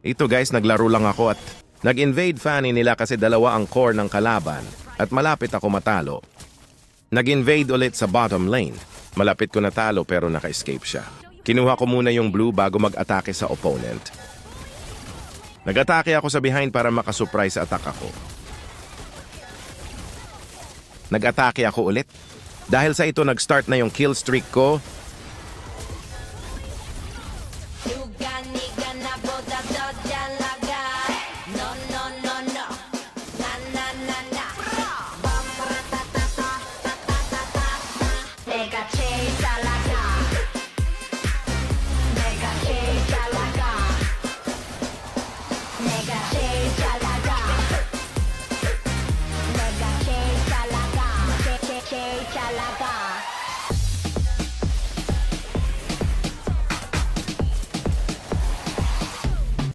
Ito guys, naglaro lang ako at nag-invade Fanny nila kasi dalawa ang core ng kalaban at malapit ako matalo. Nag-invade ulit sa bottom lane. Malapit ko natalo pero naka-escape siya. Kinuha ko muna yung blue bago mag-atake sa opponent. Nag-atake ako sa behind para makasurprise attack ako. Nag-atake ako ulit. Dahil sa ito nag-start na yung kill streak ko